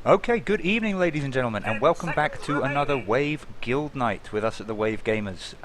Okay, good evening, ladies and gentlemen, and welcome back to another Wave Guild Night with us at the Wave Gamers.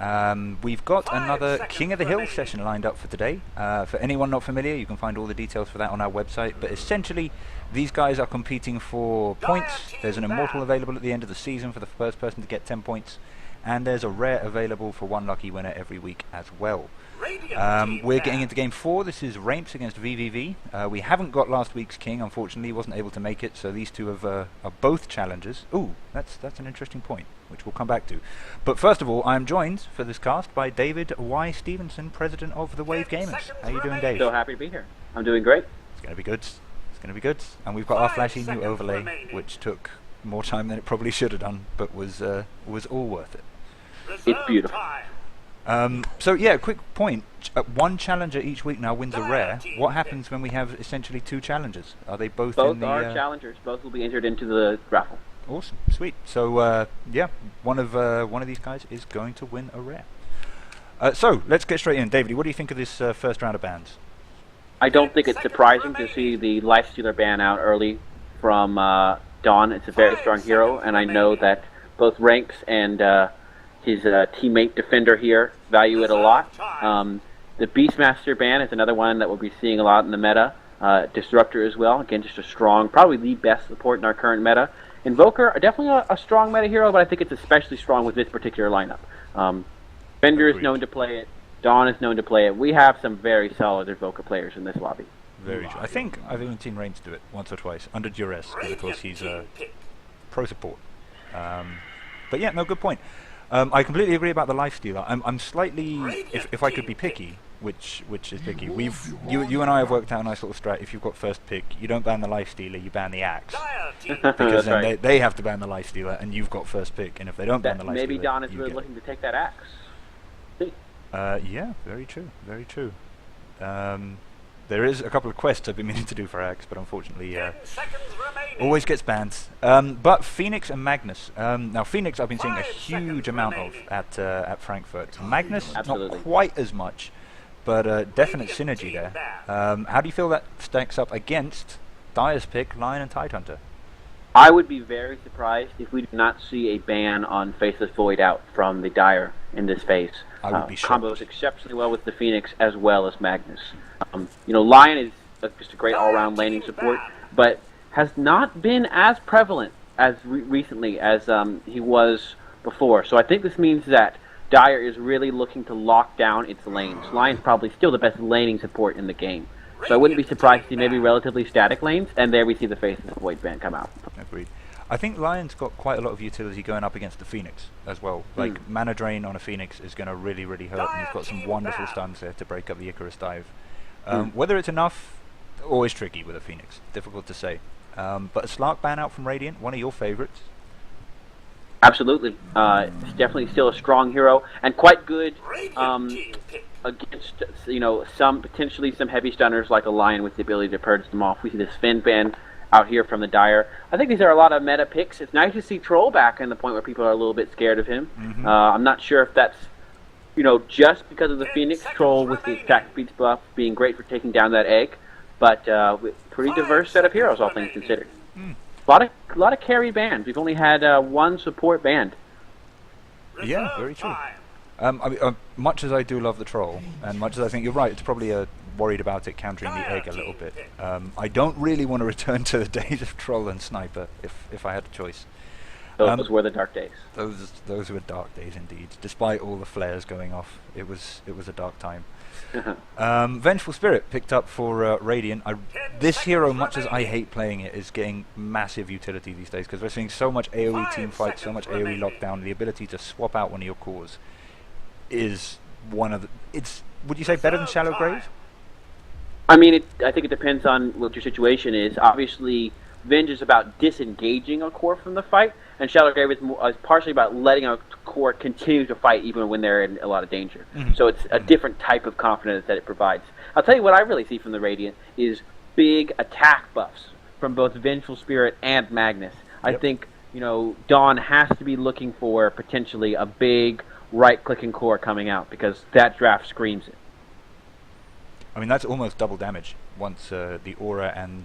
We've got another King of the Hill session lined up for today. For anyone not familiar, you can find all the details for that on our website, but essentially, these guys are competing for points. There's an immortal available at the end of the season for the first person to get 10 points, and there's a rare available for one lucky winner every week as well. We're getting into game 4. This is Raimps against VVV. We haven't got last week's king, unfortunately. He wasn't able to make it, so these two are both challengers. Ooh, that's an interesting point, which we'll come back to. But first of all, I'm joined for this cast by David Y. Stevenson, president of the Wave Gamers. How are you doing, Dave? So happy to be here. I'm doing great. It's going to be good. It's going to be good. And we've got our flashy new overlay, which took more time than it probably should have done, but was all worth it. It's beautiful. So yeah, quick point. One challenger each week now wins a rare. What happens when we have essentially two challengers? Are they both in the... Both are challengers. Both will be entered into the raffle. Awesome, sweet. So yeah, one of these guys is going to win a rare. So let's get straight in. David, what do you think of this first round of bans? I don't think it's surprising to see the Lifestealer ban out early from Dawn. It's a very strong hero, and I know that both Raimps and his teammate Defender here value it a lot. The Beastmaster ban is another one that we'll be seeing a lot in the meta. Disruptor as well, again just a strong, probably the best support in our current meta. Invoker, definitely a strong meta hero, but I think it's especially strong with this particular lineup. Defender is known to play it, Dawn is known to play it. We have some very solid Invoker players in this lobby. Very true. I think I've even seen Raimps do it once or twice, under duress, because of course he's pro support. But yeah, no, good point. I completely agree about the Lifestealer. I'm slightly, if I could be picky, which is picky. You and I have worked out a nice little strat. If you've got first pick, you don't ban the Lifestealer, you ban the axe, because then right. they have to ban the Lifestealer, and you've got first pick. And if they don't ban the Lifestealer, maybe Don is really looking to take that axe. Yeah, very true, very true. There is a couple of quests I've been meaning to do for Axe, but unfortunately always gets banned. But Phoenix and Magnus. Now Phoenix I've been seeing a huge amount of at Frankfurt. Magnus, absolutely. not quite as much, but definite synergy there. How do you feel that stacks up against Dire's pick, Lion and Tidehunter? I would be very surprised if we did not see a ban on Faceless Void out from the Dire in this phase. I would be shocked. Combos exceptionally well with the Phoenix as well as Magnus. You know, Lion is just a great all-around laning support, but has not been as prevalent as recently as he was before. So I think this means that Dire is really looking to lock down its lanes. Lion's probably still the best laning support in the game. So I wouldn't be surprised to see maybe relatively static lanes, and there we see the Faceless Void ban come out. Agreed. I think Lion's got quite a lot of utility going up against the Phoenix as well. Like, mana drain on a Phoenix is going to really, really hurt, and you've got some wonderful stuns there to break up the Icarus dive. Whether it's enough, always tricky with a Phoenix. Difficult to say. But a Slark ban out from Radiant, one of your favorites. Absolutely. It's definitely still a strong hero, and quite good against, you know, potentially some heavy stunners like a Lion with the ability to purge them off. We see this Finn ban out here from the Dire. I think these are a lot of meta picks. It's nice to see Troll back in the point where people are a little bit scared of him. I'm not sure if that's, you know, just because of the Phoenix. Troll with the attack speed buff being great for taking down that egg, but pretty diverse set of heroes, all things considered. A lot of carry bans. We've only had one support banned. Yeah, very true. I mean, much as I do love the Troll, and much as I think you're right, it's probably worried about it countering the egg a little bit. I don't really want to return to the days of Troll and Sniper if I had a choice. Those were the dark days. Those were dark days indeed. Despite all the flares going off, it was a dark time. Vengeful Spirit picked up for Radiant. This hero, much as I hate playing it, is getting massive utility these days because we're seeing so much AoE team fights, so much AoE lockdown. The ability to swap out one of your cores is one of the... Would you say better than Shallow Grave? I mean, I think it depends on what your situation is. Obviously, Venge is about disengaging a core from the fight, and Shallow Grave is partially about letting a core continue to fight even when they're in a lot of danger. So it's a different type of confidence that it provides. I'll tell you what I really see from the Radiant is big attack buffs from both Vengeful Spirit and Magnus. I think, you know, Dawn has to be looking for potentially a big right-clicking core coming out because that draft screams it. I mean, that's almost double damage. Once the Aura and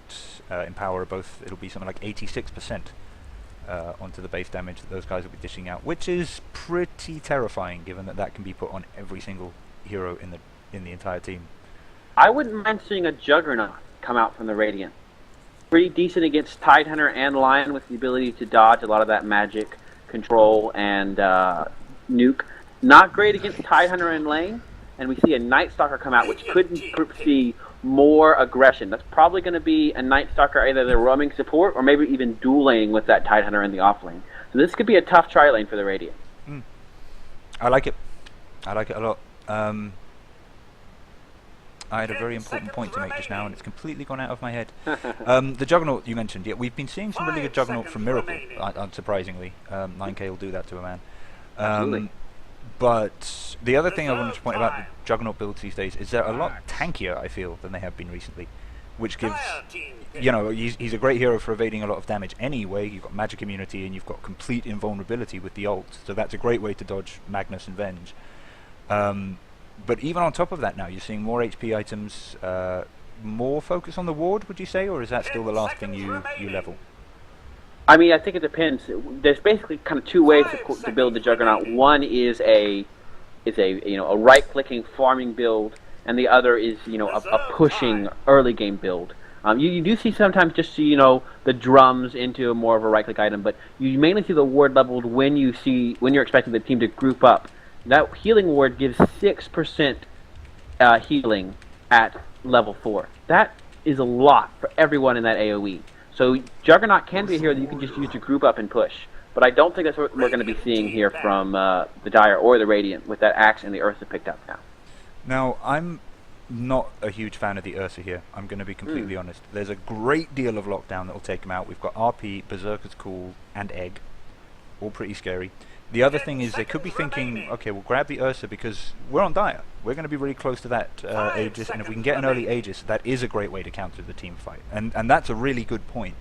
Empower are both, it'll be something like 86% onto the base damage that those guys will be dishing out, which is pretty terrifying, given that that can be put on every single hero in the entire team. I wouldn't mind seeing a Juggernaut come out from the Radiant. Pretty decent against Tidehunter and Lion with the ability to dodge a lot of that magic, control, and nuke. Not great against Tidehunter and lane, and we see a Night Stalker come out, which could see more aggression. That's probably going to be a Night Stalker, either the roaming support or maybe even dual laning with that Tidehunter in the off lane. So this could be a tough tri lane for the Radiant. I like it. I like it a lot. I had a very important point to make just now, and it's completely gone out of my head. The Juggernaut you mentioned, yeah, we've been seeing some really good Juggernaut from Miracle, unsurprisingly. 9k will do that to a man. Absolutely. But the other thing I wanted to point about the Juggernaut builds these days is they're a lot tankier, I feel, than they have been recently. Which gives, you know, he's a great hero for evading a lot of damage anyway. You've got magic immunity and you've got complete invulnerability with the ult, so that's a great way to dodge Magnus and Venge. But even on top of that now, you're seeing more HP items, more focus on the ward, would you say, or is that still the last thing you level? I mean, I think it depends. There's basically kind of two ways to build the Juggernaut. One is a right-clicking farming build, and the other is a pushing early game build. You do see sometimes just the drums into more of a right-click item, but you mainly see the ward leveled when you're expecting the team to group up. That healing ward gives 6% healing at level 4. That is a lot for everyone in that AoE. So Juggernaut can be a hero that you can just use to group up and push. But I don't think that's what we're going to be seeing here from the Dire or the Radiant with that Axe and the Ursa picked up now. Now, I'm not a huge fan of the Ursa here. I'm going to be completely honest. There's a great deal of lockdown that will take him out. We've got RP, Berserker's Call, and Egg. All pretty scary. The other thing is they could be thinking, okay, we'll grab the Ursa because we're on Dire. We're going to be really close to that Aegis, and if we can get an early Aegis, that is a great way to counter the team fight. And that's a really good point.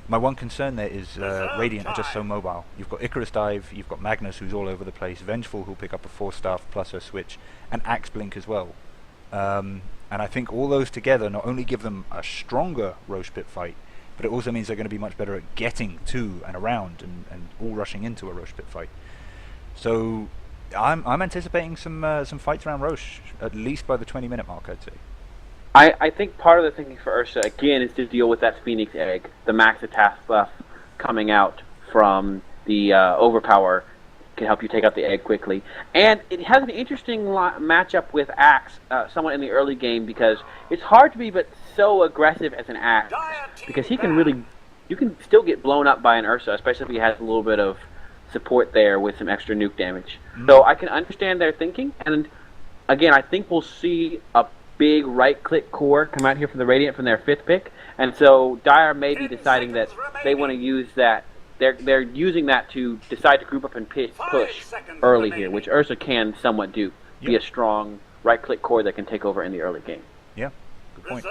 My one concern there is Radiant are just so mobile. You've got Icarus Dive, you've got Magnus who's all over the place, Vengeful who'll pick up a 4-staff plus her switch, and Axe Blink as well. And I think all those together not only give them a stronger Roche Pit fight, but it also means they're going to be much better at getting to and around and all rushing into a Roche Pit fight. So I'm anticipating some fights around Roche, at least by the 20-minute mark, I'd say. I think part of the thinking for Ursa, again, is to deal with that Phoenix Egg, the max attack buff coming out from the Overpower can help you take out the egg quickly. And it has an interesting matchup with Axe somewhat in the early game because it's hard to be but so aggressive as an Axe because you can still get blown up by an Ursa, especially if he has a little bit of support there with some extra nuke damage. So I can understand their thinking, and again, I think we'll see a big right-click core come out here for the Radiant from their 5th pick, and so Dire may be deciding that they want to use that. They're using that to decide to group up and push early here, which Ursa can somewhat do. Be a strong right-click core that can take over in the early game. Yeah, good point.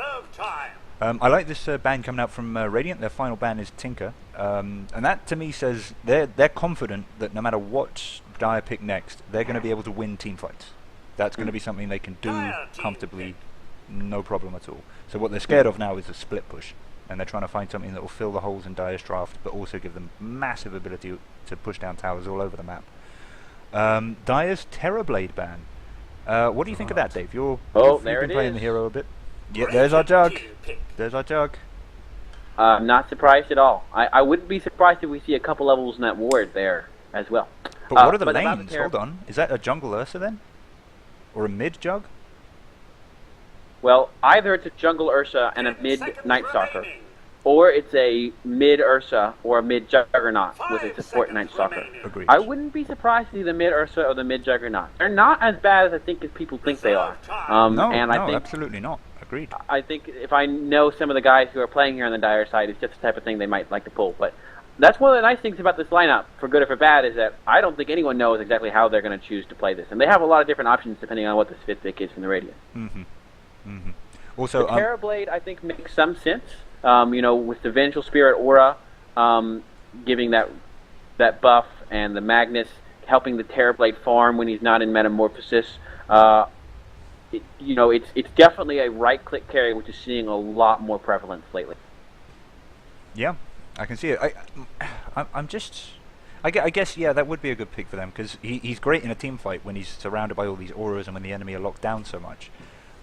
I like this ban coming out from Radiant. Their final ban is Tinker, and that to me says they're confident that no matter what Dire pick next, they're going to be able to win team fights. That's going to be something they can do comfortably, no problem at all. So what they're scared of now is a split push, and they're trying to find something that will fill the holes in Dire's draft, but also give them massive ability to push down towers all over the map. Dire's Terrorblade ban. What do you think of that, Dave? You've been playing the hero a bit. Yeah, there's our jug. There's our jug. Not surprised at all. I wouldn't be surprised if we see a couple levels in that ward there as well. But what are the lanes? Hold on. Is that a jungle Ursa then? Or a mid jug? Well, either it's a jungle Ursa and a mid Night Stalker, or it's a mid Ursa or a mid Juggernaut with a support Night Stalker. Agreed. I wouldn't be surprised to see the mid Ursa or the mid Juggernaut. They're not as bad as I think as people think they are. No, I think, absolutely not. Agreed. I think if I know some of the guys who are playing here on the Dire side, it's just the type of thing they might like to pull. But that's one of the nice things about this lineup, for good or for bad, is that I don't think anyone knows exactly how they're going to choose to play this. And they have a lot of different options depending on what this 5th pick is from the Radiant. Also, the Terrorblade, I think, makes some sense. With the Vengeful Spirit Aura giving that buff, and the Magnus helping the Terrorblade farm when he's not in Metamorphosis. it's definitely a right-click carry, which is seeing a lot more prevalence lately. Yeah, I can see it. I guess, yeah, that would be a good pick for them, because he's great in a team fight when he's surrounded by all these auras and when the enemy are locked down so much.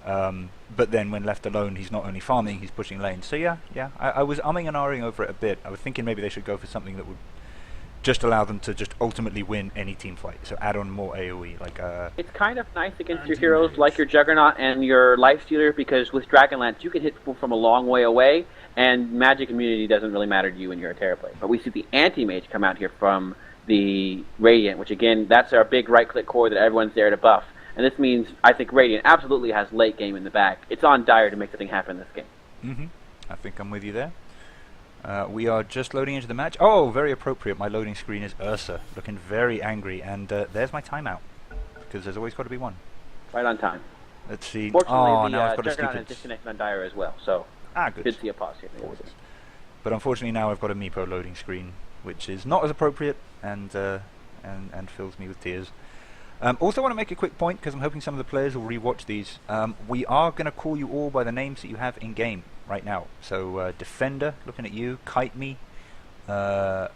But then when left alone, he's not only farming, he's pushing lanes. So yeah, I was umming and ahhing over it a bit. I was thinking maybe they should go for something that would just allow them to just ultimately win any team fight. So add on more AoE. It's kind of nice against your heroes like your Juggernaut and your Lifestealer, because with Dragonlance you can hit people from a long way away, and magic immunity doesn't really matter to you when you're a Terror player. But we see the Anti-Mage come out here from the Radiant, which again, that's our big right-click core that everyone's there to buff. And this means, I think Radiant absolutely has late game in the bag. It's on Dire to make the thing happen in this game. Mm-hmm. I think I'm with you there. We are just loading into the match. Oh, very appropriate. My loading screen is Ursa, looking very angry. And there's my timeout, because there's always got to be one. Right on time. Let's see. Fortunately, now I've got Juggernaut is disconnected on Dire as well, so good. Could see a pause here. But unfortunately now I've got a Meepo loading screen, which is not as appropriate and fills me with tears. Also want to make a quick point, because I'm hoping some of the players will rewatch these. We are going to call you all by the names that you have in game right now. So Defender, looking at you, Kite Me, Dawn,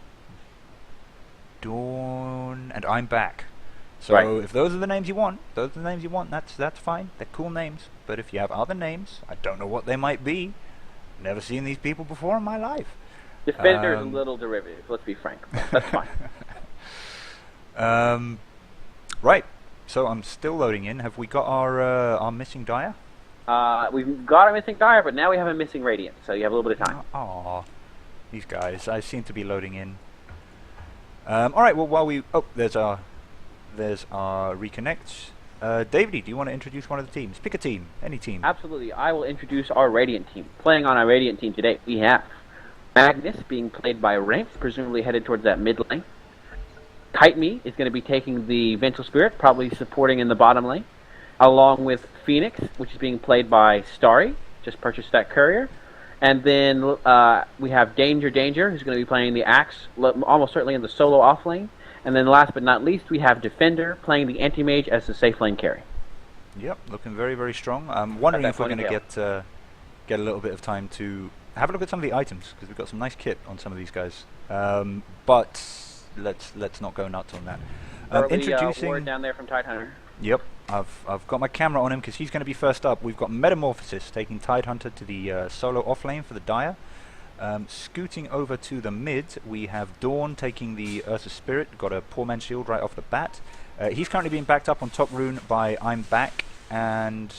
and I'm Back. So if those are the names you want, that's fine. They're cool names. But if you have other names, I don't know what they might be. Never seen these people before in my life. Defender is a little derivative, let's be frank. That's fine. Right, so I'm still loading in. Have we got our missing Dire? We've got a missing Dire, but now we have a missing Radiant, so you have a little bit of time. Aw, these guys, I seem to be loading in. Alright, well, while we... Oh, there's our reconnect. Davey, do you want to introduce one of the teams? Pick a team, any team. Absolutely, I will introduce our Radiant team. Playing on our Radiant team today, we have Magnus being played by Raimps, presumably headed towards that mid lane. Kite Me is going to be taking the Vental Spirit, probably supporting in the bottom lane, along with Phoenix, which is being played by Starry, just purchased that courier. And then we have Danger, who's going to be playing the Axe, almost certainly in the solo off lane. And then last but not least, we have Defender playing the Anti-Mage as the safe lane carry. Yep, looking very, very strong. I'm wondering if we're going to get a little bit of time to have a look at some of the items, because we've got some nice kit on some of these guys. But let's not go nuts on that. Introducing Ward down there from Tidehunter. Yep, I've got my camera on him because he's going to be first up. We've got Metamorphosis taking Tidehunter to the solo off lane for the Dire. Scooting over to the mid, we have Dawn taking the Ursa Spirit. Got a Poor Man's Shield right off the bat. He's currently being backed up on top rune by I'm Back, and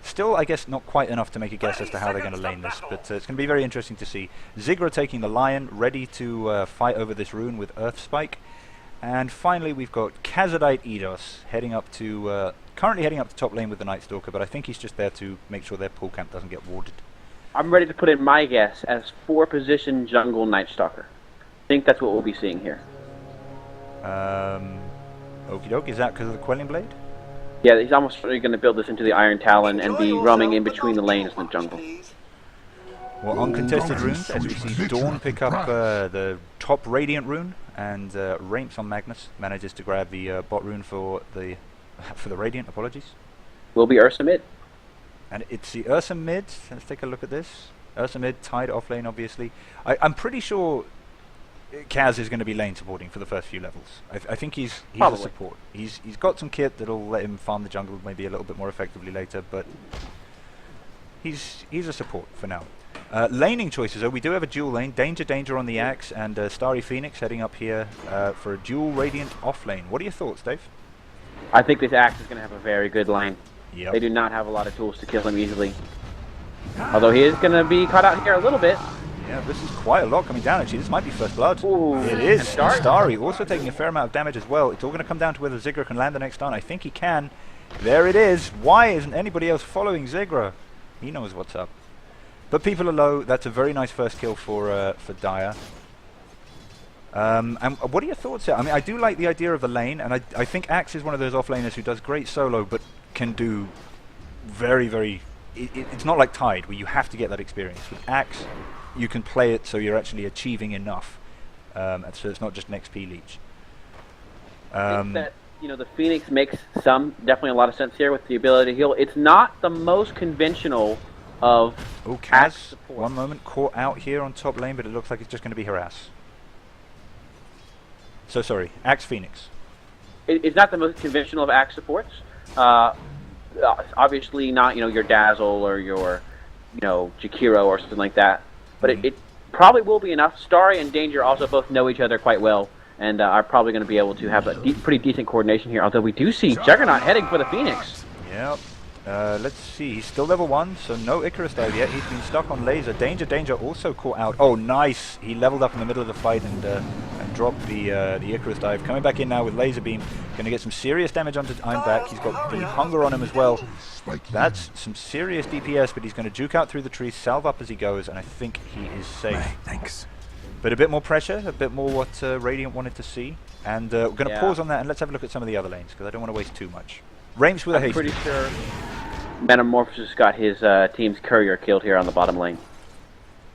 still, I guess, not quite enough to make a guess as to how they're going to lane this, but it's going to be very interesting to see. Zigra taking the Lion, ready to fight over this rune with Earth Spike. And finally, we've got Khazadite Eidos heading up to, currently heading up to top lane with the Night Stalker, but I think he's just there to make sure their pool camp doesn't get warded. I'm ready to put in my guess as 4-position jungle Night Stalker. I think that's what we'll be seeing here. Okie doke, is that because of the Quelling Blade? Yeah, he's almost going to build this into the Iron Talon and be roaming in between the lanes in the jungle. Well, uncontested runes, as we see Dawn pick up the top Radiant rune, and Raimps on Magnus manages to grab the bot rune for the Radiant, apologies. Will be Ursa mid. And it's the Ursa mid, let's take a look at this. Ursa mid, Tide off lane, obviously. I'm pretty sure Kaz is going to be lane supporting for the first few levels. I think he's a support. He's got some kit that'll let him farm the jungle maybe a little bit more effectively later, but he's a support for now. Laning choices, though, we do have a dual lane. Danger on the Axe, and Starry Phoenix heading up here for a dual Radiant off lane. What are your thoughts, Dave? I think this Axe is going to have a very good lane. Yep. They do not have a lot of tools to kill him easily. Although he is going to be caught out here a little bit. Yeah, this is quite a lot coming down, actually. This might be first blood. Ooh. It is. Starry also taking a fair amount of damage as well. It's all going to come down to whether Zigra can land the next stun. I think he can. There it is. Why isn't anybody else following Zigra? He knows what's up. But people are low. That's a very nice first kill for Dire. And what are your thoughts here? I mean, I do like the idea of the lane, and I think Axe is one of those offlaners who does great solo, but can do very, very... It's not like Tide, where you have to get that experience. With Axe, you can play it so you're actually achieving enough, and so it's not just an XP leech. I think that the Phoenix makes definitely a lot of sense here with the ability to heal. It's not the most conventional of Kaz, one moment, caught out here on top lane, but it looks like it's just going to be harass. So sorry, Axe Phoenix. It's not the most conventional of Axe supports. Obviously not, your Dazzle or your, Jakiro or something like that. But it probably will be enough. Starry and Danger also both know each other quite well, and are probably going to be able to have a pretty decent coordination here. Although we do see Juggernaut heading for the Phoenix. Yep. Let's see, he's still level 1, so no Icarus dive yet. He's been stuck on laser. Danger also caught out. Oh, nice! He leveled up in the middle of the fight and dropped the Icarus dive. Coming back in now with laser beam. Going to get some serious damage onto Ironback. He's got the hunger on him as well. That's some serious DPS, but he's going to juke out through the trees, salve up as he goes, and I think he is safe. Thanks. But a bit more pressure, a bit more what Radiant wanted to see. And we're going to pause on that and let's have a look at some of the other lanes, because I don't want to waste too much. Raimps with a haste. I'm pretty sure Metamorphosis got his team's courier killed here on the bottom lane.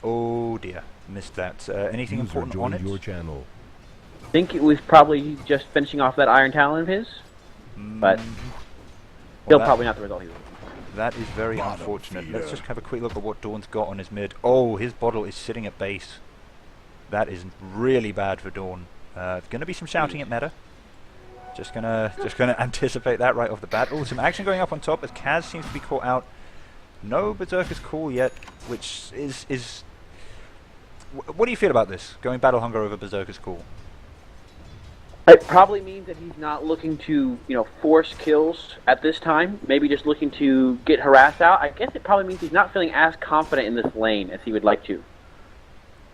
Oh dear, missed that. Anything important on it? Your channel. I think it was probably just finishing off that Iron Talon of his, but still probably not the result he was looking for. That is very unfortunate. Let's just have a quick look at what Dawn's got on his mid. Oh, his bottle is sitting at base. That is really bad for Dawn. Going to be some shouting at meta. Just gonna anticipate that right off the bat. Oh, some action going up on top as Kaz seems to be caught out. No Berserker's Call yet, which is. What do you feel about this? Going Battle Hunger over Berserker's Call? It probably means that he's not looking to, force kills at this time. Maybe just looking to get harassed out. I guess it probably means he's not feeling as confident in this lane as he would like to.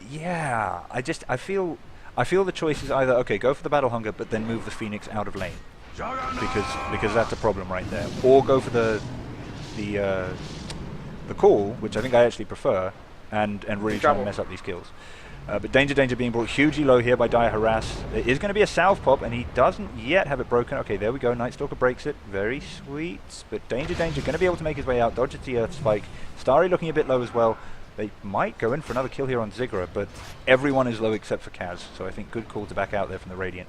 Yeah, I feel the choice is either okay, go for the Battle Hunger, but then move the Phoenix out of lane, because that's a problem right there, or go for the Call, which I think I actually prefer, and really try and mess up these kills. But Danger being brought hugely low here by Dire Harass. It is going to be a salve pop, and he doesn't yet have it broken. Okay, there we go. Nightstalker breaks it. Very sweet. But Danger going to be able to make his way out. Dodges the Earth Spike. Starry looking a bit low as well. They might go in for another kill here on Ziggurat, but everyone is low except for Kaz. So I think good call to back out there from the Radiant.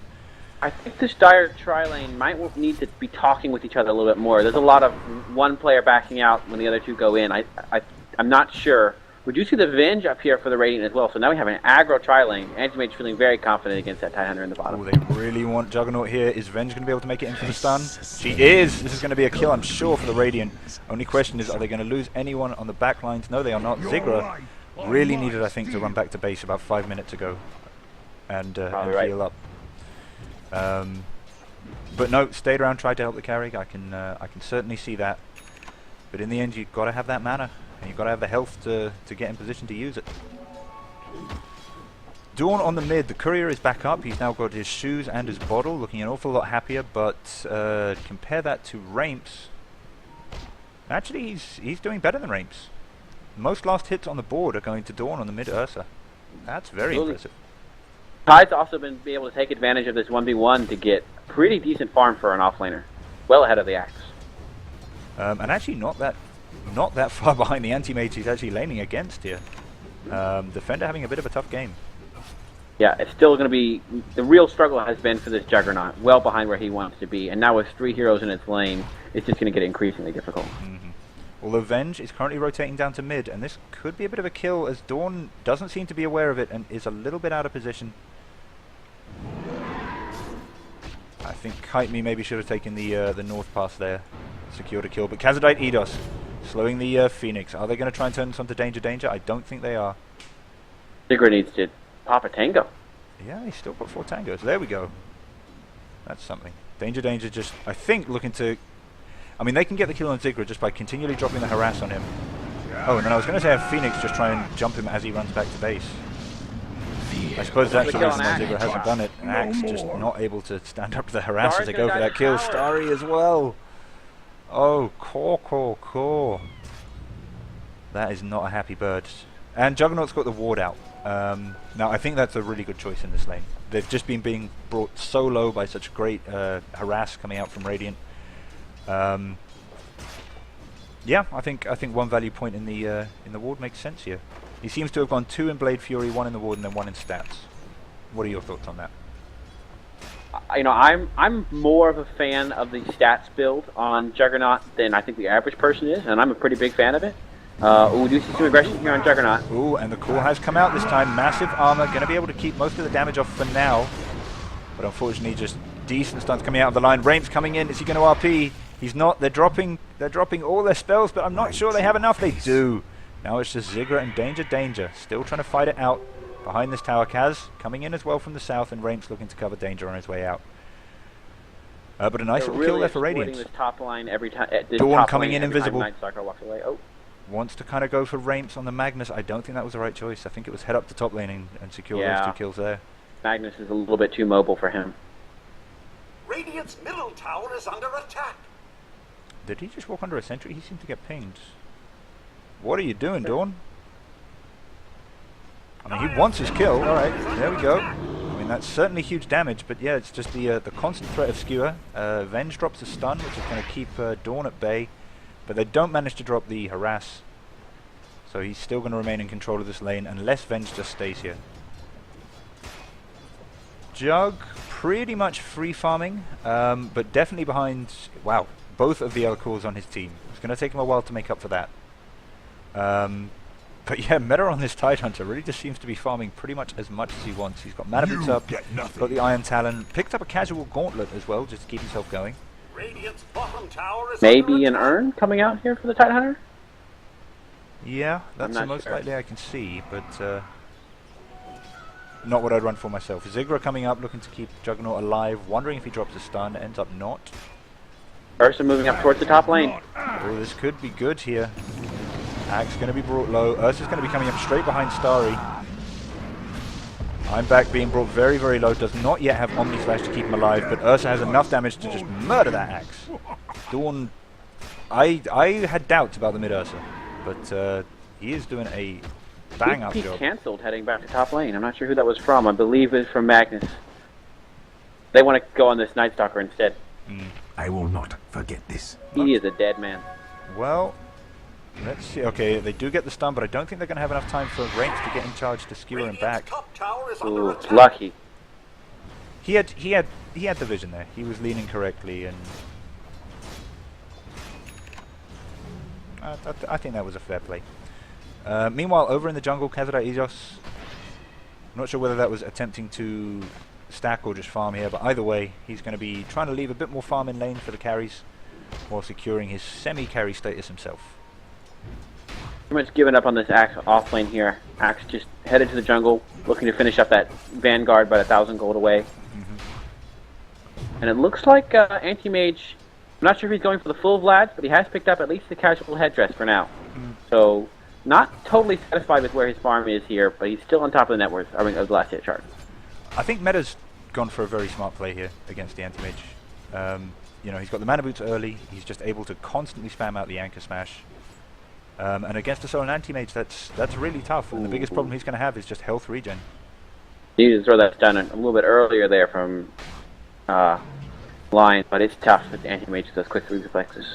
I think this Dire tri-lane might need to be talking with each other a little bit more. There's a lot of one player backing out when the other two go in. I'm not sure. We do see the Venge up here for the Radiant as well, so now we have an aggro tri-lane. Anti-Mage feeling very confident against that Tidehunter in the bottom. Oh, they really want Juggernaut here. Is Venge going to be able to make it in for the stun? She is! This is going to be a kill, I'm sure, for the Radiant. Only question is, are they going to lose anyone on the back lines? No, they are not. Ziggurat really needed, I think, to run back to base about 5 minutes ago and heal up. But no, stayed around, tried to help the carry. I can certainly see that. But in the end, you've got to have that mana. And you've got to have the health to get in position to use it. Dawn on the mid. The courier is back up. He's now got his shoes and his bottle, looking an awful lot happier. But compare that to Raimps. Actually, he's doing better than Raimps. Most last hits on the board are going to Dawn on the mid Ursa. That's very impressive. Tide's also been able to take advantage of this 1v1 to get pretty decent farm for an offlaner. Well ahead of the Axe. And actually not that far behind the anti-mage he's actually laning against here. Defender having a bit of a tough game. Yeah, it's still going to be... The real struggle has been for this Juggernaut, well behind where he wants to be. And now with 3 heroes in its lane, it's just going to get increasingly difficult. Although Venge is currently rotating down to mid, and this could be a bit of a kill as Dawn doesn't seem to be aware of it and is a little bit out of position. I think Kite Me maybe should have taken the north pass there, secured a kill. But Khazadite Eidos slowing the Phoenix. Are they going to try and turn this onto Danger? I don't think they are. Ziggurat needs to pop a tango. Yeah, he's still got 4 tangos. There we go. That's something. Danger just, I think, looking to... I mean, they can get the kill on Ziggurat just by continually dropping the harass on him. Oh, and then I was going to say have Phoenix just try and jump him as he runs back to base. I suppose that's the reason why Ziggurat hasn't done it. Axe just not able to stand up to the harass as they go for that kill. Starry as well. Oh, core. That is not a happy bird. And Juggernaut's got the ward out. Now, I think that's a really good choice in this lane. They've just been being brought so low by such great harass coming out from Radiant. Yeah, I think one value point in the ward makes sense here. He seems to have gone 2 in Blade Fury, 1 in the ward, and then 1 in stats. What are your thoughts on that? you know, I'm more of a fan of the stats build on Juggernaut than I think the average person is, and I'm a pretty big fan of it. We do see some aggression here on Juggernaut. Ooh, and the core has come out this time. Massive armor, going to be able to keep most of the damage off for now. But unfortunately, just decent stuns coming out of the line. Raimps coming in. Is he going to RP? He's not. They're dropping all their spells, but I'm not sure they have enough. They do. Now it's just Zigra and Danger. Still trying to fight it out behind this tower. Kaz coming in as well from the south, and Raimps looking to cover Danger on his way out. But a nice little kill there for Radiant. This top line every time. Dawn coming in invisible. Night Stalker walks away. Oh. Wants to kind of go for Raimps on the Magnus. I don't think that was the right choice. I think it was head up to top lane and secure those 2 kills there. Magnus is a little bit too mobile for him. Radiant's middle tower is under attack. Did he just walk under a sentry? He seemed to get pinged. What are you doing, Dawn? I mean, he wants his kill. Alright, there we go. I mean, that's certainly huge damage, but yeah, it's just the constant threat of Skewer. Venge drops a stun, which is going to keep Dawn at bay. But they don't manage to drop the harass. So he's still going to remain in control of this lane unless Venge just stays here. Jug pretty much free farming, but definitely behind, wow, both of the L-cores on his team. It's going to take him a while to make up for that. But yeah, Meta on this Tidehunter really just seems to be farming pretty much as he wants. He's got mana boots up, got the Iron Talon, picked up a casual gauntlet as well just to keep himself going. Radiant's bottom tower is Maybe an urn coming out here for the Tidehunter? Yeah, that's the most likely I can see, but not what I'd run for myself. Zigra coming up, looking to keep Juggernaut alive, wondering if he drops a stun, ends up not. Ursa moving up towards the top lane. Oh, this could be good here. Axe going to be brought low. Ursa's going to be coming up straight behind Starry. I'm back being brought very, very low. Does not yet have Omni Slash to keep him alive, but Ursa has enough damage to just murder that Axe. Dawn, I had doubts about the mid Ursa, but he is doing a bang up job. He cancelled heading back to top lane. I'm not sure who that was from. I believe it's from Magnus. They want to go on this Night Stalker instead. I will not forget this. He is a dead man. Well, let's see. Okay, they do get the stun, but I don't think they're going to have enough time for Raimps to get in charge to skewer him back. Ooh, lucky. He had the vision there. He was leaning correctly, and I think that was a fair play. Meanwhile, over in the jungle, Khazad Aegis. I'm not sure whether that was attempting to stack or just farm here, but either way, he's going to be trying to leave a bit more farm in lane for the carries, while securing his semi-carry status himself. Pretty much giving up on this Axe off lane here. Axe just headed to the jungle, looking to finish up that Vanguard about 1,000 gold away. And it looks like Anti-Mage, I'm not sure if he's going for the full Vlad, but he has picked up at least the casual headdress for now. So, not totally satisfied with where his farm is here, but he's still on top of the net worth, I mean, of the last hit chart. I think Meta's gone for a very smart play here against the Anti-Mage. You know, he's got the mana boots early, he's just able to constantly spam out the Anchor Smash. And against a solo Anti-Mage, that's really tough, and the biggest problem he's going to have is just health regen. He needed to throw that stun a little bit earlier there from Lion, but it's tough with the Anti-Mage with those quick reflexes.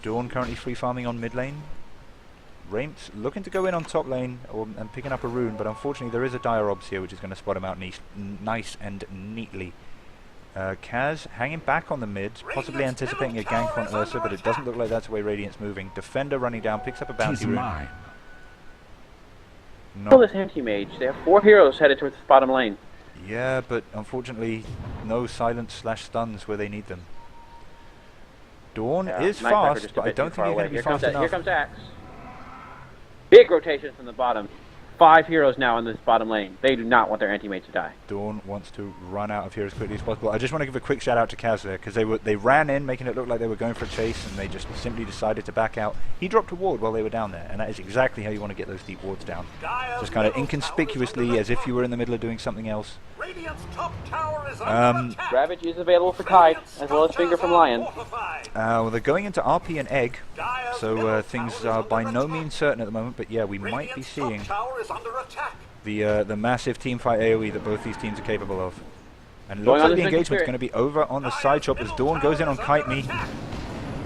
Dawn currently free farming on mid lane. Raimps looking to go in on top lane and picking up a rune, but unfortunately there is a Dire Obs here which is going to spot him out nice and neatly. Kaz hanging back on the mid, possibly anticipating a gank on Ursa, but it doesn't look like that's the way Radiant's moving. Defender running down, picks up a bounty rune. Kill this Anti-Mage. They have 4 heroes headed towards the bottom lane. Yeah, but unfortunately no silence / stuns where they need them. Dawn is fast, but I don't think he's going to be fast enough. Here comes Axe. Big rotation from the bottom. 5 heroes now in this bottom lane. They do not want their Anti-Mage to die. Dawn wants to run out of here as quickly as possible. I just want to give a quick shout out to Kaz there, because they ran in, making it look like they were going for a chase, and they just simply decided to back out. He dropped a ward while they were down there, and that is exactly how you want to get those deep wards down. Just kind of inconspicuously, as if you were in the middle of doing something else. Ravage is available for Tide, as well as Finger from Lion. Well, they're going into RP and Egg, so things are by no means certain at the moment, but yeah, we might be seeing the massive teamfight AoE that both these teams are capable of. And looks like the engagement's going to be over on the side shop as Dawn goes in on Kite Me.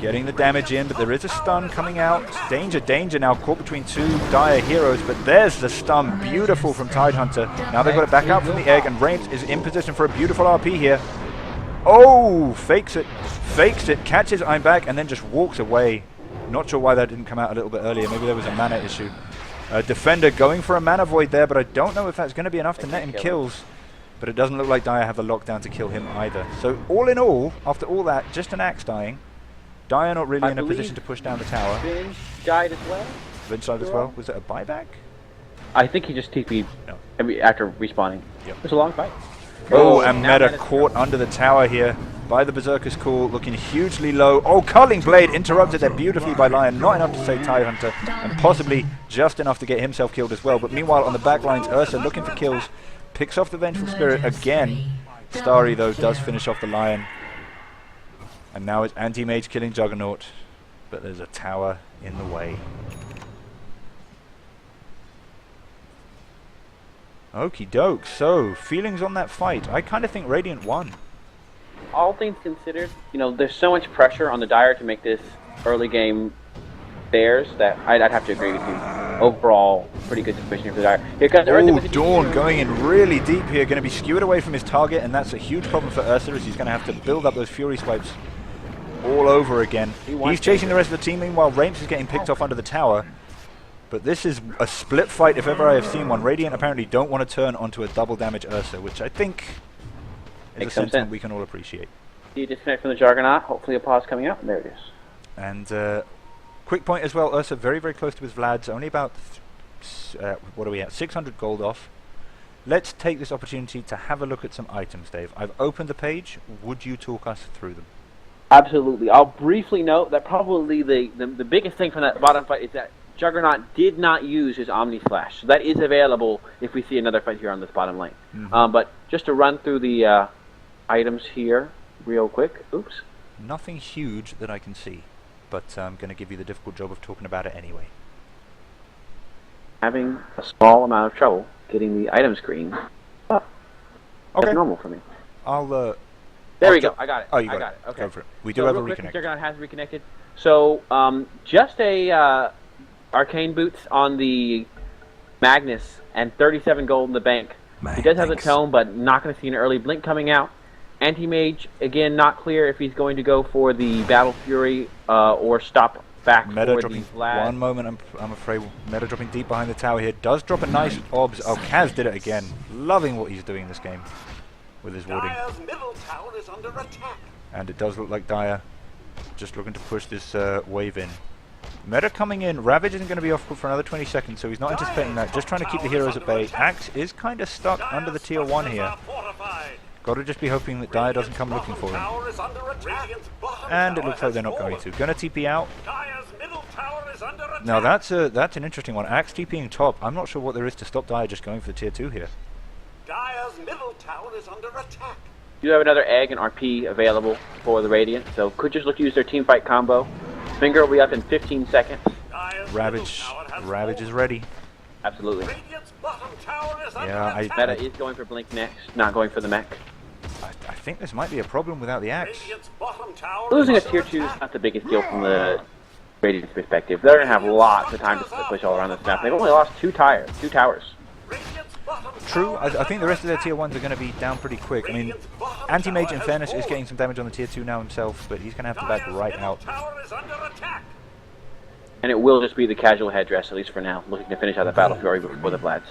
Getting the damage in, but there is a stun coming out. Danger, danger now, caught between two dire heroes, but there's the stun. Beautiful from Tidehunter. Now they've got it back out from the egg, and Raimps is in position for a beautiful RP here. Oh, fakes it, catches I'm back, and then just walks away. Not sure why that didn't come out a little bit earlier. Maybe there was a mana issue. Defender going for a mana void there, but I don't know if that's going to be enough to net him kills. But it doesn't look like Dire have the lockdown to kill him either. So all in all, after all that, just an axe dying. Dire not really in a position to push down the tower. Vinge died as well. Vinge died as well. Was it a buyback? I think he just TP'd after respawning. Yep. It was a long fight. Oh, and Meta caught under the tower here by the Berserker's Call, looking hugely low. Oh, Culling Blade interrupted there beautifully by Lion. Not enough to save Tidehunter, and possibly just enough to get himself killed as well. But meanwhile, on the back lines, Ursa looking for kills. Picks off the Vengeful Spirit again. Starry, though, does finish off the Lion. And now it's Anti-Mage killing Juggernaut. But there's a tower in the way. Okie doke. So, feelings on that fight. I kind of think Radiant won. All things considered, you know, there's so much pressure on the Dire to make this early game theirs that I'd have to agree with you. Overall, pretty good situation for the Dire. Here comes oh, Dawn going in really deep here. Going to be skewered away from his target, and that's a huge problem for Ursa, as he's going to have to build up those Fury Swipes all over again. He's chasing the rest of the team. Meanwhile, Raimps is getting picked off under the tower. But this is a split fight if ever I have seen one. Radiant apparently don't want to turn onto a double damage Ursa, which I think is a sentiment we can all appreciate. You disconnect from the Juggernaut. Hopefully a pause coming up. There it is. And quick point as well, Ursa very, very close to his Vlad's. Only about, what are we at, 600 gold off. Let's take this opportunity to have a look at some items, Dave. I've opened the page. Would you talk us through them? Absolutely. I'll briefly note that probably the biggest thing from that bottom fight is that Juggernaut did not use his Omni Slash. So that is available if we see another fight here on this bottom lane. But just to run through the items here real quick. Oops. Nothing huge that I can see, but I'm going to give you the difficult job of talking about it anyway. Having a small amount of trouble getting the item screen up. Okay. That's normal for me. There we go. I got it. Oh, you got it. Okay. Go for it. We do have a reconnect. Juggernaut has reconnected. So, just a Arcane Boots on the Magnus and 37 gold in the bank. He does have the tome, but not going to see an early blink coming out. Anti-Mage, again, not clear if he's going to go for the Battle Fury or stop back Meta for dropping the Vlad. one moment, I'm afraid. Meta dropping deep behind the tower here. Does drop a nice obs. Oh, Kaz did it again. Loving what he's doing this game with his warding. Dire's middle tower is under attack. And it does look like Dire just looking to push this wave in. Meta coming in. Ravage isn't going to be off for another 20 seconds, so he's not anticipating that. Just trying to keep the heroes at bay. Axe is kind of stuck under the tier 1 here. Got to just be hoping that Dire doesn't come looking for him. And it looks like they're not going to. Gonna TP out. Now that's an interesting one. Axe TPing top. I'm not sure what there is to stop Dire just going for the tier 2 here. Dire's middle tower is under attack. You have another egg and RP available for the Radiant, so could just look to use their team fight combo. Finger will be up in 15 seconds. Ravage is ready. Absolutely. Yeah, Meta is going for Blink next, not going for the mech. I think this might be a problem without the axe. Losing a tier 2 is not the biggest deal from the Radiant's perspective. They're going to have lots of time to push all around this map. They've only lost two towers. True, I think the rest of their tier 1s are going to be down pretty quick. I mean, Anti-Mage in fairness is getting some damage on the tier 2 now himself, but he's going to have to back right out. And it will just be the casual headdress, at least for now, looking to finish out the Battle Fury before the Vlads.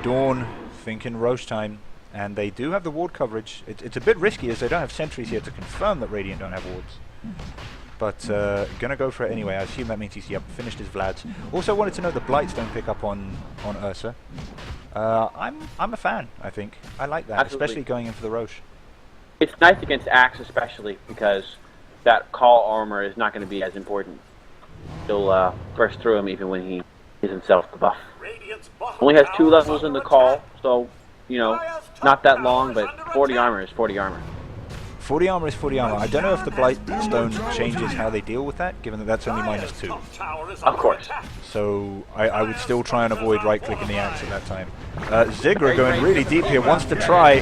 Dawn thinking Roche time, and they do have the ward coverage. It's a bit risky as they don't have sentries here to confirm that Radiant don't have wards. But gonna go for it anyway. I assume that means he's finished his Vlads. Also wanted to know the Blights don't pick up on Ursa. I'm a fan, I think. I like that, Absolutely. especially going in for the Roche. It's nice against Axe especially because that call armor is not going to be as important. You'll burst through him even when he gives himself the buff. Only has 2 levels in the call, so, you know, not that long, but 40 armor is 40 armor. 40 armor is 40 armor. I don't know if the Blightstone changes how they deal with that, given that that's only -2. Of course. So I would still try and avoid right-clicking the axe at that time. Zigra going really deep here, wants to try.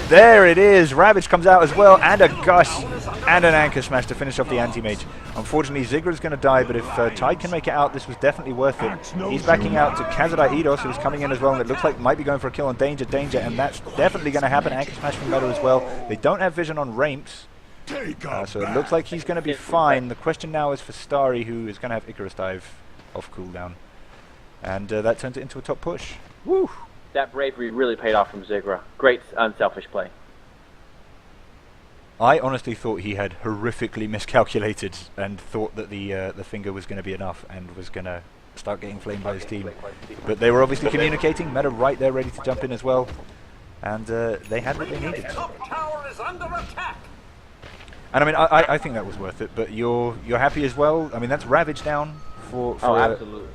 There it is. Ravage comes out as well, and a gush. and an anchor smash to finish off the anti-mage. Unfortunately, Zigra's going to die, but if Tide can make it out, this was definitely worth it. He's backing out to Kazadai Eidos, who's coming in as well, and it looks like might be going for a kill on Danger, and that's definitely going to happen. Anchor smash from Meta as well. They don't have vision on Raimps, so it looks like he's going to be fine. The question now is for Starry, who is going to have Icarus Dive off cooldown. And that turns it into a top push. Woo! That bravery really paid off from Zigra. Great unselfish play. I honestly thought he had horrifically miscalculated and thought that the finger was going to be enough and was going to start getting flamed by his team. But they were obviously communicating. Meta right there ready to jump in as well. And they had what they needed. And I mean, I think that was worth it. But you're happy as well? I mean, that's Ravage down for oh, absolutely.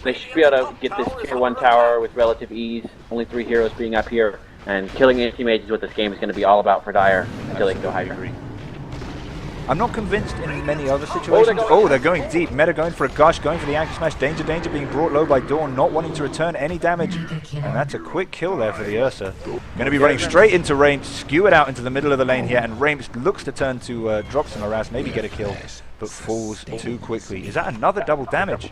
They should be able to get this tier 1 tower with relative ease. Only 3 heroes being up here. And killing anti-mage is what this game is going to be all about for Dire until they can go Hydra. I'm not convinced in many other situations. Oh, they're going deep. Meta going for a gush, going for the anchor smash. Danger being brought low by Dawn, not wanting to return any damage. And that's a quick kill there for the Ursa. Going to be running straight into Raimps, skew it out into the middle of the lane here, and Raimps looks to turn to drop some harass, maybe get a kill, but falls too quickly. Is that another double damage?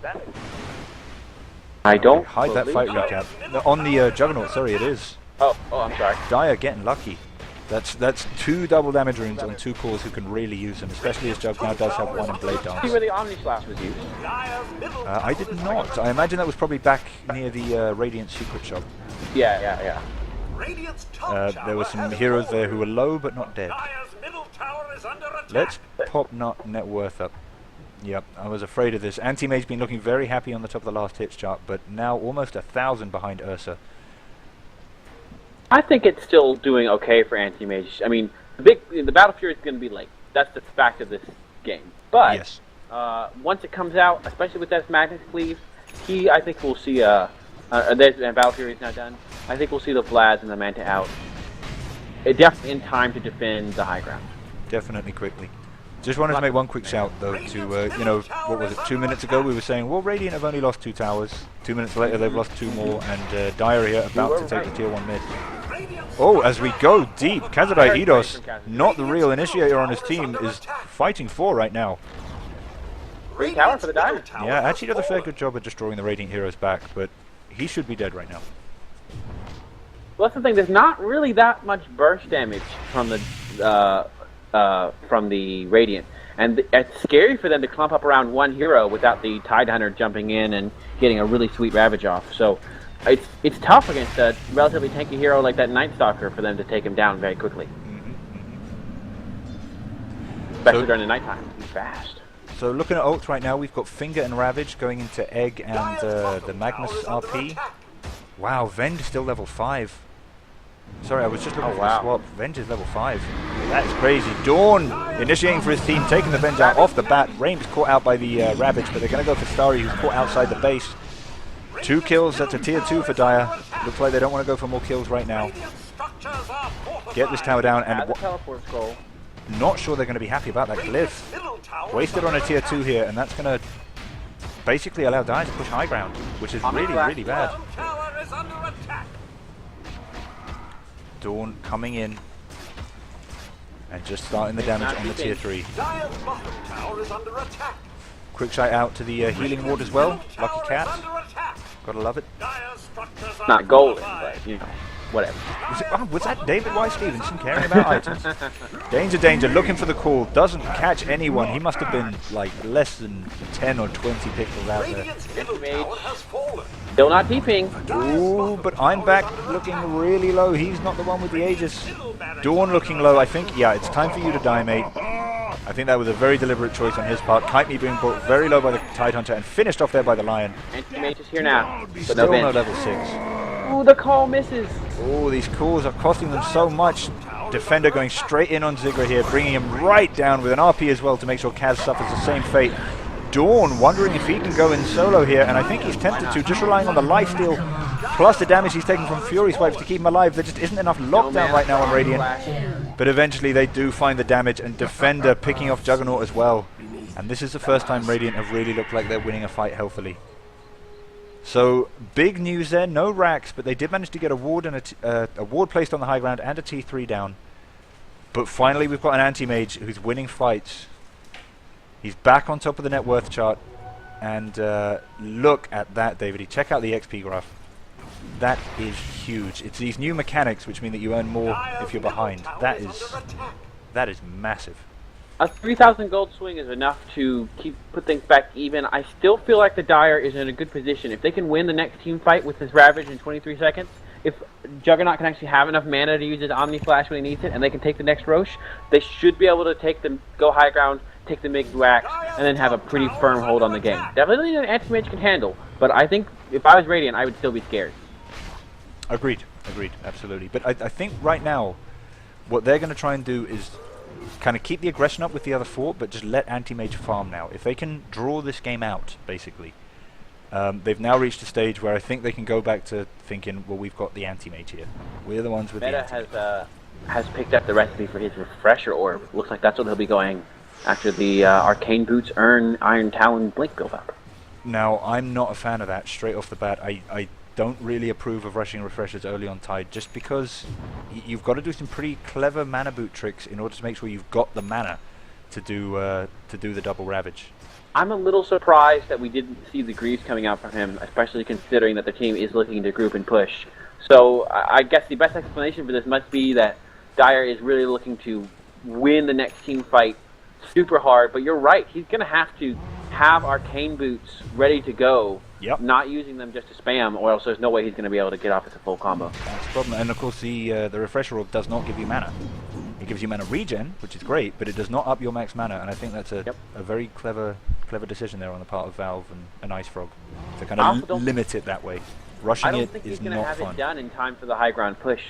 I don't hide that fight recap. On the Juggernaut, sorry, it is. Oh, I'm sorry. Dire getting lucky. That's 2 double damage runes on 2 cores who can really use them, especially as Jug now does have 1 in Blade Dance. See where the Omni Slash was used? I did not. I imagine that was probably back near the Radiant Secret Shop. Yeah. There were some heroes there who were low but not dead. Let's pop net worth up. Yep, I was afraid of this. Anti-Mage's been looking very happy on the top of the last hits chart, but now almost 1,000 behind Ursa. I think it's still doing okay for Anti-Mage. I mean, the Battle Fury is going to be late. That's the fact of this game. But yes. Once it comes out, especially with that Magnet Cleave, I think we'll see and Battle Fury is now done. I think we'll see the Vlads and the Manta out. Definitely in time to defend the high ground. Definitely quickly. Just wanted to make one quick shout, though, to, you know, what was it, 2 minutes ago we were saying, well, Radiant have only lost 2 towers. 2 minutes later they've lost 2 more, and Dire here about to take the tier 1 mid. Oh, as we go deep, Kazadai Eidos, not the real initiator on his team, is fighting 4 right now. Great tower for the Dire. Yeah, actually does a fair good job at destroying the Radiant heroes back, but he should be dead right now. Well, that's the thing, there's not really that much burst damage from the Radiant. And it's scary for them to clump up around 1 hero without the Tide Hunter jumping in and getting a really sweet Ravage off. So it's tough against a relatively tanky hero like that Night Stalker for them to take him down very quickly. Especially during the nighttime. He's fast. So looking at ults right now, we've got Finger and Ravage going into Egg and the Magnus RP. Wow, Venge still level 5. Sorry, I was just looking for the swap. Venge is level 5. That's crazy. Dawn initiating for his team, taking the Venge out off the bat. Raimps caught out by the Ravage, but they're going to go for Starry, who's caught outside the base. 2 kills, that's a tier 2 for Dire. Looks like they don't want to go for more kills right now. Get this tower down, and not sure they're going to be happy about that glyph. Wasted on a tier 2 here, and that's going to basically allow Dire to push high ground, which is really, really bad. Dawn coming in and just starting the damage on the tier 3. Quick shout out to the healing ward as well. Lucky cat. Gotta love it. Not golden, but you know, whatever. Was that David Y. Stevenson caring about items? Danger, looking for the call. Doesn't catch anyone. He must have been like less than 10 or 20 pixels out there. Still not deeping. Ooh, but I'm back looking really low. He's not the one with the Aegis. Dawn looking low. I think, yeah, it's time for you to die, mate. I think that was a very deliberate choice on his part. Kite Me being brought very low by the Tide Hunter and finished off there by the Lion. Anti-Mage is here now. Still no level 6. Ooh, the call misses. Oh, these calls are costing them so much. Defender going straight in on Zigra here, bringing him right down with an RP as well to make sure Kaz suffers the same fate. Dawn wondering if he can go in solo here, and I think he's tempted to, just relying on the lifesteal plus the damage he's taking from Fury Swipes to keep him alive. There just isn't enough lockdown right now on Radiant. But eventually they do find the damage, and Defender picking off Juggernaut as well. And this is the first time Radiant have really looked like they're winning a fight healthily. So, big news there, no racks, but they did manage to get a ward and a ward placed on the high ground and a T3 down. But finally we've got an anti-mage who's winning fights. He's back on top of the net worth chart. And look at that, David. Check out the XP graph. That is huge. It's these new mechanics which mean that you earn more if you're behind. That is massive. A 3,000 gold swing is enough to put things back even. I still feel like the Dire is in a good position. If they can win the next team fight with this Ravage in 23 seconds, if Juggernaut can actually have enough mana to use his Omni Flash when he needs it, and they can take the next Roche, they should be able to go high ground, take the Mig's Wax, and then have a pretty firm hold on the game. Definitely an anti-mage can handle, but I think if I was Radiant, I would still be scared. Agreed, absolutely. But I think right now, what they're going to try and do is kind of keep the aggression up with the other fort, but just let anti-mage farm now. If they can draw this game out, basically, they've now reached a stage where I think they can go back to thinking, well, we've got the anti-mage here. We're the ones with the anti-mage. Meta has picked up the recipe for his refresher orb. Looks like that's what he'll be going after the Arcane Boots earn Iron Talon Blink build up. Now, I'm not a fan of that straight off the bat. I don't really approve of rushing refreshers early on Tide, just because you've got to do some pretty clever mana boot tricks in order to make sure you've got the mana to do the double Ravage. I'm a little surprised that we didn't see the Greaves coming out from him, especially considering that the team is looking to group and push. So I guess the best explanation for this must be that Dire is really looking to win the next team fight super hard, but you're right, he's going to have to have Arcane Boots ready to go, not using them just to spam, or else there's no way he's going to be able to get off with a full combo. That's the problem, and of course the Refresher Orb does not give you mana. It gives you mana regen, which is great, but it does not up your max mana, and I think that's a very clever decision there on the part of Valve and Ice Frog to kind of limit it that way. Rushing I don't it think is he's going not to have fun. it done in time for the high ground push.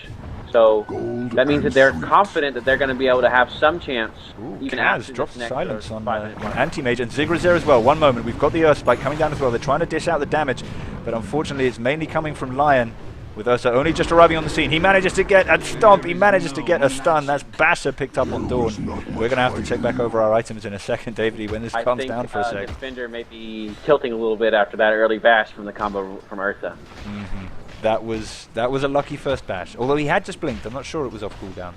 So that means that they're confident that they're going to be able to have some chance. Ooh, even Kaz after drops this silence next on 5 minutes. Anti-Mage, and Zigra's there as well. One moment, we've got the Earth Spike coming down as well. They're trying to dish out the damage, but unfortunately it's mainly coming from Lion, with Ursa only just arriving on the scene. He manages to get a stomp, he manages to get a stun. That's Basher picked up on Dawn. We're going to have to check back over our items in a second, David, when this calms down for a sec. Defender may be tilting a little bit after that early bash from the combo from Ursa. That was a lucky first bash, although he had just blinked. I'm not sure it was off cooldown.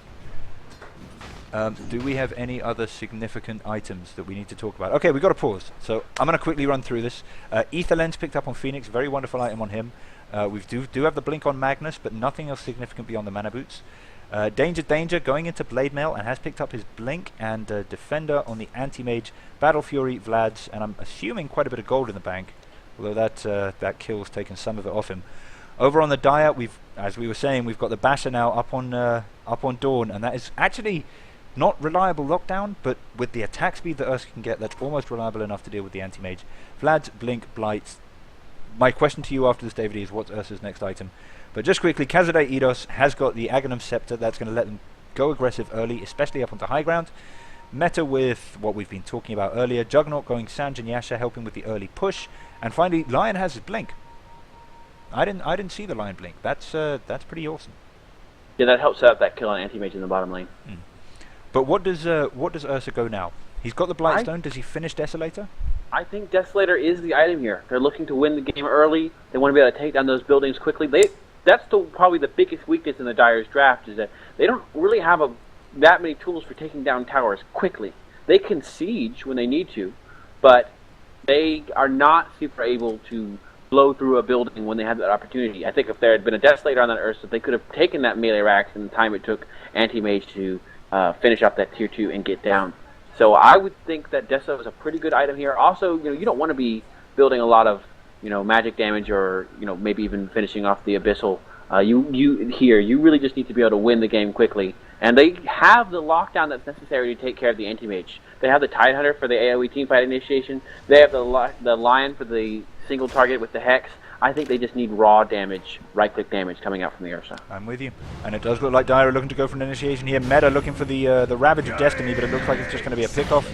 Do we have any other significant items that we need to talk about? Okay, we've got to pause, so I'm going to quickly run through this. Ether Lens picked up on Phoenix, very wonderful item on him. We do have the blink on Magnus, but nothing else significant beyond the mana boots. Danger going into Blade Mail and has picked up his blink and Defender on the Anti-Mage, Battle Fury, Vlad's, and I'm assuming quite a bit of gold in the bank, although that kill's taken some of it off him. Over on the Dire, as we were saying, we've got the Basher now up on Dawn, and that is actually not reliable lockdown, but with the attack speed that Ursa can get, that's almost reliable enough to deal with the Anti-Mage. Vlad's, Blink, Blight. My question to you after this, David, is what's Ursa's next item? But just quickly, Khazad Eidos has got the Aghanim Scepter. That's going to let them go aggressive early, especially up onto high ground. Meta with what we've been talking about earlier. Juggernaut going Sanj and Yasha, helping with the early push. And finally, Lion has his blink. I didn't see the Lion blink. That's pretty awesome. Yeah, that helps set up that kill on Anti-Mage in the bottom lane. But what does Ursa go now? He's got the Blightstone. Does he finish Desolator? I think Desolator is the item here. They're looking to win the game early. They want to be able to take down those buildings quickly. That's probably the biggest weakness in the Dire's draft, is that they don't really have that many tools for taking down towers quickly. They can siege when they need to, but they are not super able to blow through a building when they have that opportunity. I think if there had been a Desolator on that Ursa, they could have taken that melee rack in the time it took Anti-Mage to finish up that tier 2 and get down. So I would think that Deso is a pretty good item here. Also, you don't want to be building a lot of, magic damage or, maybe even finishing off the Abyssal. You really just need to be able to win the game quickly. And they have the lockdown that's necessary to take care of the Anti-Mage. They have the Tidehunter for the AoE teamfight initiation. They have the Lion for the single target with the Hex. I think they just need raw damage, right-click damage coming out from the Ursa. I'm with you. And it does look like Dire are looking to go for an initiation here. Meta looking for the Ravage of Destiny, but it looks like it's just going to be a pick-off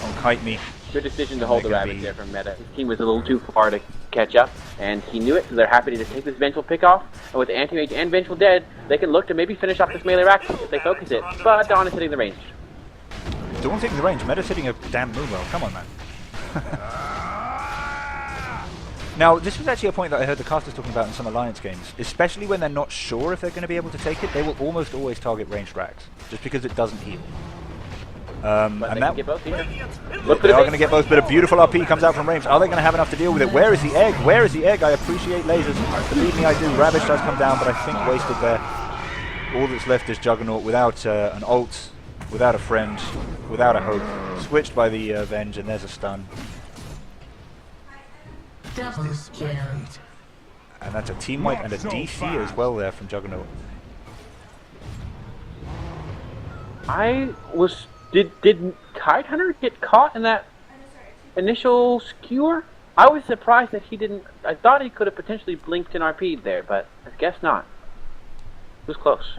on Kite Me. Good decision to hold the Ravage there from Meta. His team was a little too far to catch up, and he knew it, so they're happy to take this Vengeful pick-off. And with Anti-Mage and Vengeful dead, they can look to maybe finish off this melee rack if they focus it. But Dawn is hitting the range. Dawn's hitting the range. Meta's hitting a damn Moonwell. Come on, man. Now, this was actually a point that I heard the casters talking about in some Alliance games. Especially when they're not sure if they're going to be able to take it, they will almost always target ranged racks, just because it doesn't heal. And that get both here. they are going to get both, but a beautiful RP comes out from Raimps. Are they going to have enough to deal with it? Where is the egg? Where is the egg? I appreciate lasers. Believe me, I do. Ravage does come down, but I think wasted there. All that's left is Juggernaut without an ult, without a friend, without a hope. Switched by the Venge, and there's a stun. Double kill. And that's a team wipe and a DC as well there from Juggernaut. Did Tidehunter get caught in that initial skewer? I was surprised that he didn't. I thought he could have potentially blinked and RP'd there, but I guess not. It was close.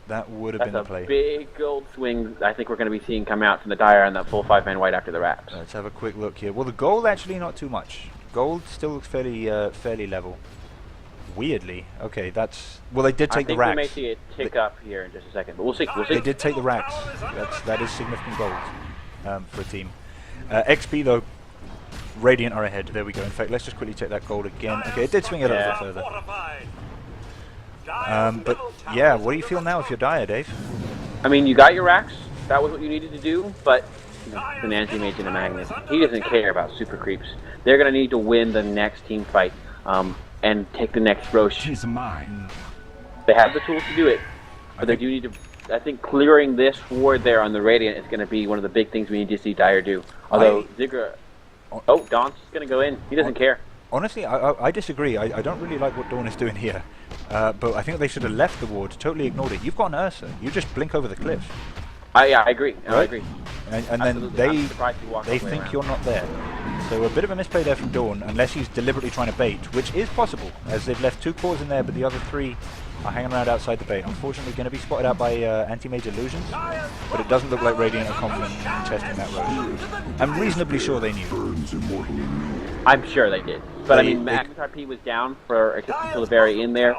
That would have been the play. That's a big gold swing I think we're going to be seeing come out from the Dire and that full 5-man white after the wraps. Let's have a quick look here. Well, the gold actually not too much. Gold still looks fairly level. Weirdly. Okay, that's... Well, they did take the racks. I think we may see it tick up here in just a second, but we'll see. They did take the racks. That is significant gold for a team. XP, though, Radiant are ahead. There we go. In fact, let's just quickly check that gold again. Okay, it did swing it a little further. But, yeah, what do you feel now if you're Dire, Dave? I mean, you got your racks. That was what you needed to do, but an anti-mage and a magnet. He doesn't care about super creeps. They're going to need to win the next team fight. And take the next Roche. She's mine. They have the tools to do it, but they do need to. I think clearing this ward there on the Radiant is going to be one of the big things we need to see Dire do. Although Zigra, Dawn's just going to go in. He doesn't care. Honestly, I disagree. I don't really like what Dawn is doing here. But I think they should have left the ward, totally ignored it. You've got an Ursa. You just blink over the cliff. Yeah, I agree. Right? I agree. And then they think you're not there. So a bit of a misplay there from Dawn, unless he's deliberately trying to bait, which is possible, as they've left 2 cores in there, but the other 3 are hanging around outside the bait. Unfortunately, going to be spotted out by anti-mage illusions, but it doesn't look like Radiant are confident in contesting that road. I'm reasonably sure they knew. I'm sure they did. But I mean, Magnus RP was down for until the very end there,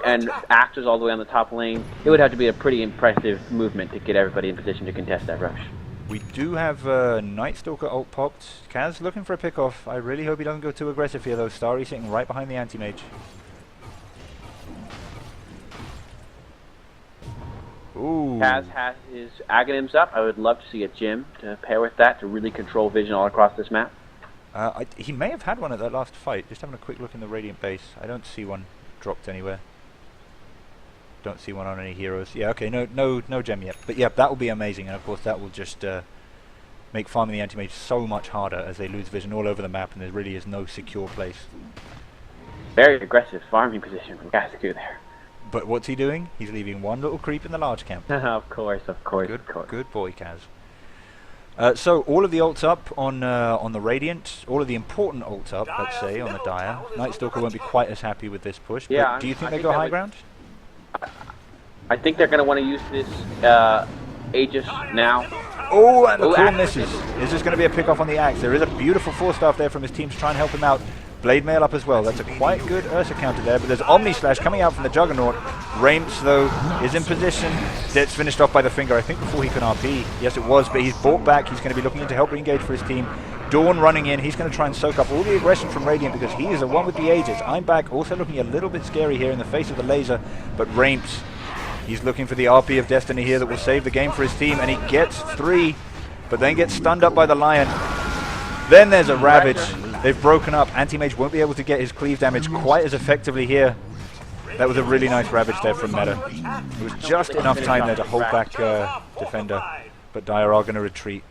and Axe was all the way on the top lane. It would have to be a pretty impressive movement to get everybody in position to contest that rush. We do have Night Stalker ult popped. Kaz looking for a pick-off. I really hope he doesn't go too aggressive here, though. Starry sitting right behind the anti-mage. Ooh. Kaz has his Aghanims up. I would love to see a gem to pair with that to really control vision all across this map. He may have had one at that last fight. Just having a quick look in the Radiant base. I don't see one dropped anywhere. Don't see one on any heroes. Yeah, okay, no gem yet. But yeah, that will be amazing, and of course that will just make farming the anti-mage so much harder as they lose vision all over the map, and there really is no secure place. Very aggressive farming position from Gazaku there. But what's he doing? He's leaving one little creep in the large camp. Of course. Good boy, Kaz. So all of the ults up on the Radiant, all of the important ults up, let's say, on the Dire. Night Stalker won't be quite as happy with this push, yeah, but do you think they go high ground? I think they're going to want to use this Aegis now. Oh, and the call misses. Is this going to be a pick-off on the Axe? There is a beautiful Force-Staff there from his team to try and help him out. Blade Mail up as well. That's a quite good Ursa counter there, but there's Omni Slash coming out from the Juggernaut. Raimps, though, is in position. That's finished off by the finger, I think, before he can RP. Yes, it was, but he's brought back. He's going to be looking to help re-engage for his team. Dawn running in. He's going to try and soak up all the aggression from Radiant because he is the one with the Aegis. I'm back, also looking a little bit scary here in the face of the laser, but Raimps, he's looking for the RP of Destiny here that will save the game for his team, and he gets 3, but then gets stunned up by the Lion. Then there's a Ravage. They've broken up. Anti-Mage won't be able to get his cleave damage quite as effectively here. That was a really nice Ravage there from Meta. It was just enough time there to hold back Defender, but Dire are going to retreat.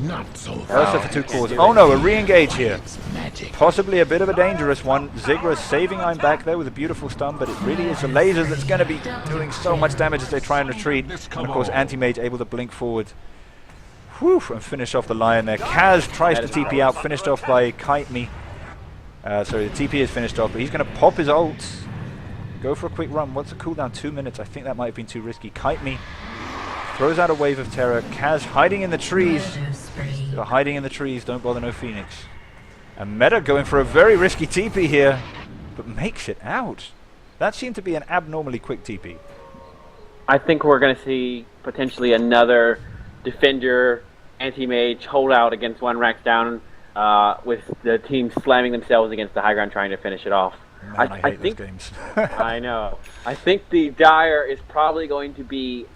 Not so Ursa for 2 cores. Oh no, a re-engage here. Possibly a bit of a dangerous one. Zigra saving I'm back there with a beautiful stun, but it really is a laser that's going to be doing so much damage as they try and retreat. And of course Anti-Mage able to blink forward. Whew, and finish off the Lion there. Kaz tries to TP out, finished off by Kite Me. Sorry, the TP is finished off, but he's going to pop his ult. Go for a quick run. What's the cooldown? 2 minutes. I think that might have been too risky. Kite Me throws out a wave of terror. Kaz hiding in the trees. They're hiding in the trees. Don't bother no Phoenix. And Meta going for a very risky TP here, but makes it out. That seemed to be an abnormally quick TP. I think we're going to see potentially another Defender, Anti-Mage holdout against one rack down with the team slamming themselves against the high ground trying to finish it off. Man, I hate those games. I know. I think the Dire is probably going to be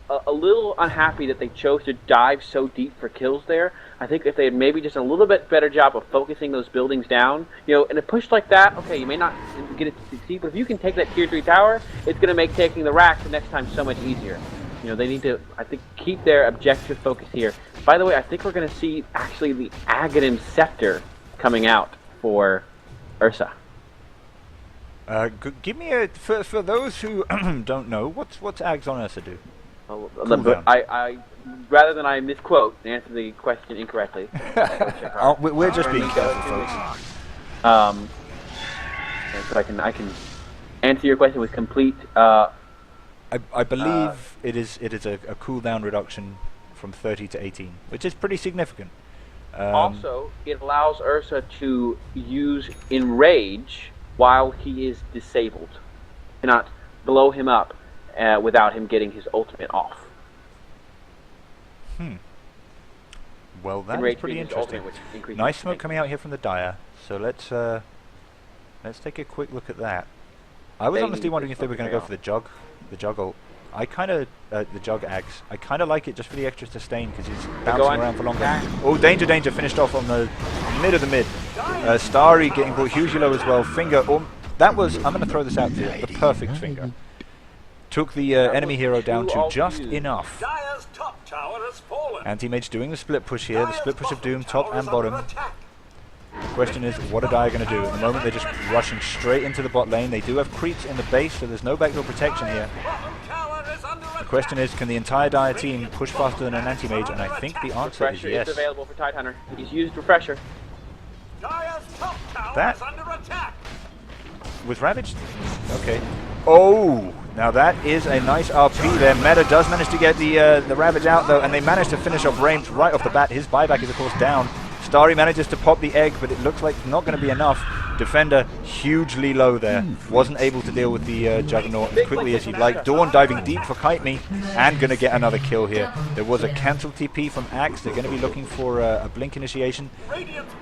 a little unhappy that they chose to dive so deep for kills there. I think if they had maybe just a little bit better job of focusing those buildings down, in a push like that, okay, you may not get it to succeed, but if you can take that tier 3 tower, it's going to make taking the racks the next time so much easier. They need to, I think, keep their objective focus here. By the way, I think we're going to see actually the Aghanim Scepter coming out for Ursa. Give me for those who don't know, what's Ags on Ursa do? I rather than I misquote and answer the question incorrectly. We're just being careful, folks. So I can answer your question with complete. I believe it is a cooldown reduction from 30 to 18, which is pretty significant. Also, it allows Ursa to use Enrage while he is disabled. Cannot blow him up without him getting his ultimate off. Well, that Enrage is pretty being his interesting. ultimate, which increases Nice his smoke tank. coming out here from the Dire. So let's take a quick look at that. I was They honestly need wondering this if they were going to go for the jug ult. I kind of the jug Ags. I kind of like it just for the extra sustain because he's bouncing around for longer. Oh, danger! Finished off on the mid of the mid. Starry getting brought hugely low as well. Finger. That was. I'm going to throw this out to you. The perfect finger. Took the enemy hero down to just enough. Dire's top tower has fallen. Anti-Mage doing the split push here. The split push of Doom, top and Tower is bottom. under attack. The question is, what are Dire going to do? At the moment, they're just rushing straight into the bot lane. They do have creeps in the base, so there's no backdoor protection here. Bottom tower is under The attack. question is, can the entire Dire team push faster than an anti-mage? And I think the answer is Refresher yes. is available for Tidehunter. He's used Refresher. Dire's top tower That- is under attack. Was ravaged? Okay. Oh, now that is a nice RP there. Meta does manage to get the Ravage out though, and they manage to finish off Raimps right off the bat. His buyback is of course down. Starry manages to pop the egg, but it looks like it's not going to be enough. Defender hugely low there. Wasn't able to deal with the Juggernaut as quickly as he'd like. Dawn diving deep for Kite Me and going to get another kill here. There was a cancel TP from Axe. They're going to be looking for a Blink initiation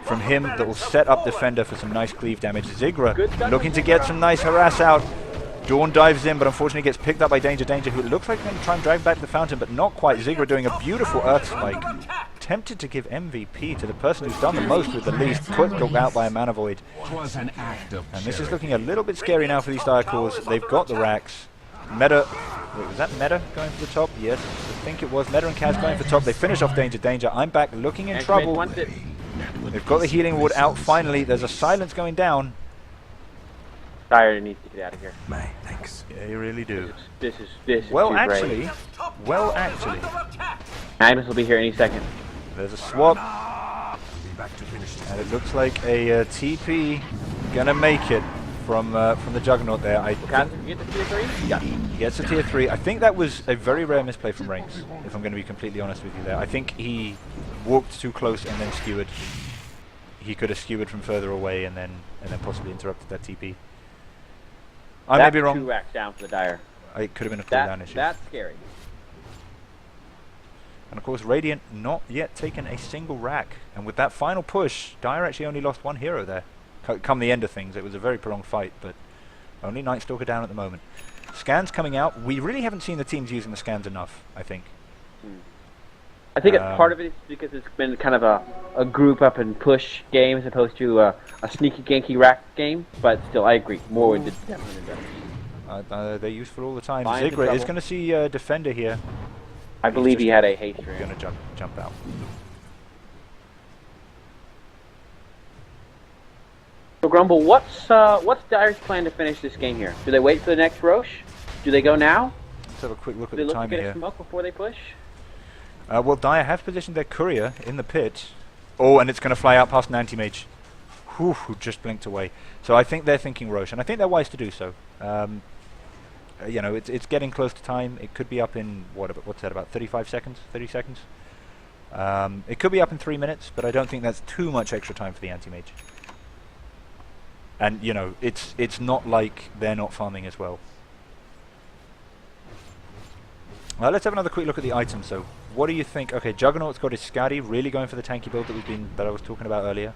from him that will set up Defender for some nice cleave damage. Zigra looking to get some nice harass out. Dawn dives in, but unfortunately gets picked up by Danger, who looks like they're going to try and drag back to the fountain, but not quite. Zigra doing a beautiful Earth Spike. Tempted to give MVP to the person who's done the most with the least. Quick took out by a Mana Void. Was an act of And this is looking a little bit scary now for these Dire cores. They've got the racks. Meta. Wait, was that Meta going for the top? Yes, I think it was. Meta and Kaz going for top. They finish off Danger. I'm back looking in trouble. They've got the healing ward out finally. There's a silence going down. Dire needs to get out of here. May, thanks. Yeah, you really do. This is Well, too actually, great. Agnes will be here any second. there's a swap. Be back to finish this. And it looks like a TP gonna make it from the Juggernaut there. Kaz, did you get the tier 3? Yeah, he gets a tier 3. I think that was a very rare misplay from Raimps, if I'm going to be completely honest with you there. I think he walked too close and then skewered. He could have skewered from further away and then possibly interrupted that TP. I may be wrong. 2 racks down for the Dire. It could have been a cooldown issue. That's scary. And of course, Radiant not yet taken a single rack. And with that final push, Dire actually only lost one hero there. Come the end of things, it was a very prolonged fight, but only Night Stalker down at the moment. Scans coming out. We really haven't seen the teams using the scans enough, I think. I think part of it is because it's been kind of a group up and push game as opposed to a sneaky ganky rack game, but still, I agree. More would definitely better. They're useful all the time. Fine to Zigra is trouble. going to see Defender here. I believe he had a haste ring. Going to jump out. So Grumble, what's Dire's plan to finish this game here? Do they wait for the next Roche? Do they go now? Let's have a quick look Do at they the look to timing get a here. smoke before they push? Well, Dire have positioned their courier in the pit. Oh, and it's going to fly out past an anti-mage. Whew, just blinked away. So I think they're thinking Roche, and I think they're wise to do so. You know, it's getting close to time. It could be up in, what's that, about 35 seconds? 30 seconds? It could be up in 3 minutes, but I don't think that's too much extra time for the anti-mage. And, you know, it's not like they're not farming as well. Let's have another quick look at the items. So what do you think? Okay, Juggernaut's got his Scouty, really going for the tanky build that I was talking about earlier.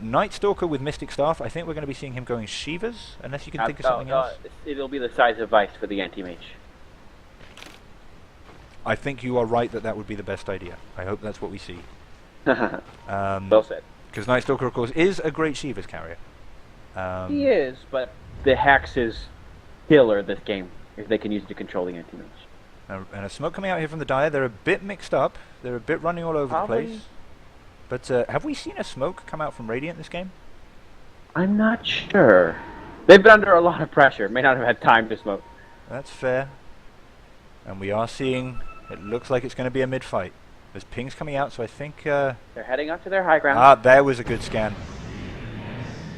Night Stalker with Mystic Staff, I think we're going to be seeing him going Shivas, unless you can think of something else. It'll be the size of Vice for the anti-mage. I think you are right that would be the best idea. I hope that's what we see. Well said. Because Night Stalker, of course, is a great Shivas carrier. He is, but the Hex is killer this game if they can use it to control the anti-mage. And a smoke coming out here from the Dire. They're a bit mixed up. They're a bit running all over the place. But have we seen a smoke come out from Radiant this game? I'm not sure. They've been under a lot of pressure. May not have had time to smoke. That's fair. And we are seeing, it looks like it's going to be a mid-fight. There's pings coming out, so I think... They're heading up to their high ground. Ah, there was a good scan.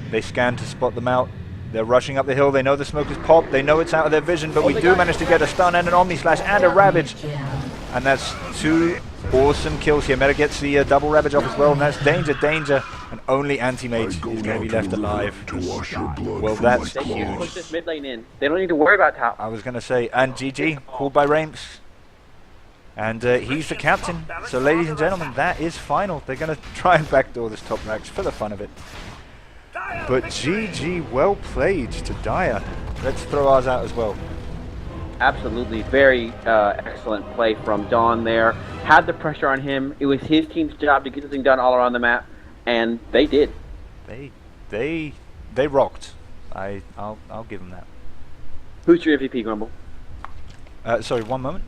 They scanned to spot them out. They're rushing up the hill. They know the smoke is popped. They know it's out of their vision, but we do manage to get a stun and an Omni Slash and a Ravage. And that's 2 awesome kills here. Meta gets the double Ravage off as well, and that's danger, danger. And only Anti-Mage is going to be left alive. Well, that's They huge. can push this mid lane in. They don't need to worry about top. I was going to say, and GG, called by Raimps. And he's the captain. So, ladies and gentlemen, that is final. They're going to try and backdoor this top match for the fun of it. But GG, well played to Dire. Let's throw ours out as well. Absolutely. Very excellent play from Dawn there. Had the pressure on him. It was his team's job to get this thing done all around the map. And they did. They rocked. I'll give them that. Who's your MVP, Grumble? Sorry, one moment.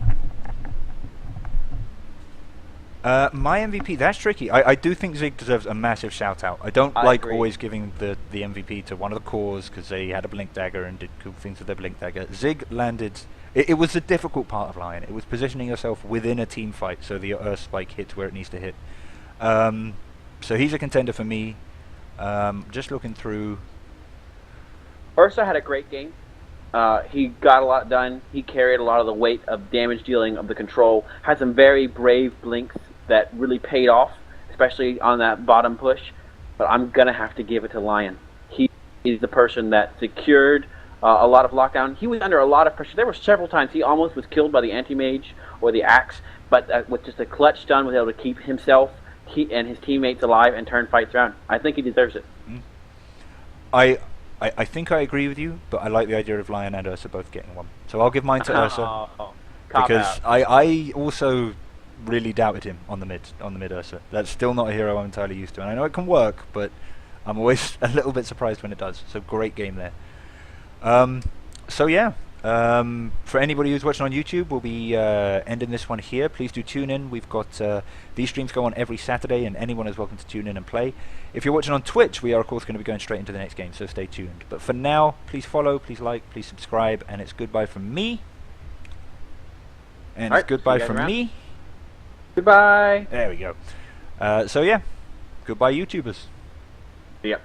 My MVP, that's tricky. I do think Zig deserves a massive shout out. I don't like agree. always giving the MVP to one of the cores because they had a blink dagger and did cool things with their blink dagger. Zig landed. It was the difficult part of Lion. It was positioning yourself within a team fight so the Earth Spike hits where it needs to hit. So he's a contender for me. Just looking through. Ursa had a great game. He got a lot done. He carried a lot of the weight of damage dealing of the control. Had some very brave blinks that really paid off, especially on that bottom push. But I'm going to have to give it to Lion. He is the person that secured a lot of lockdown. He was under a lot of pressure. There were several times he almost was killed by the anti-mage or the axe, but with just a clutch stun was able to keep himself and his teammates alive and turn fights around. I think he deserves it. I think I agree with you, but I like the idea of Lion and Ursa both getting one. So I'll give mine to Ursa. Because I also really doubted him on the mid Ursa. That's still not a hero I'm entirely used to. And I know it can work, but I'm always a little bit surprised when it does. So great game there. So yeah, for anybody who's watching on YouTube, we'll be ending this one here. Please do tune in. We've got these streams go on every Saturday, and anyone is welcome to tune in and play. If you're watching on Twitch, we are of course going to be going straight into the next game, so stay tuned. But for now, please follow, please like, please subscribe, and it's goodbye from me. And it's goodbye from me. Goodbye. There we go. So yeah, goodbye YouTubers. Yep.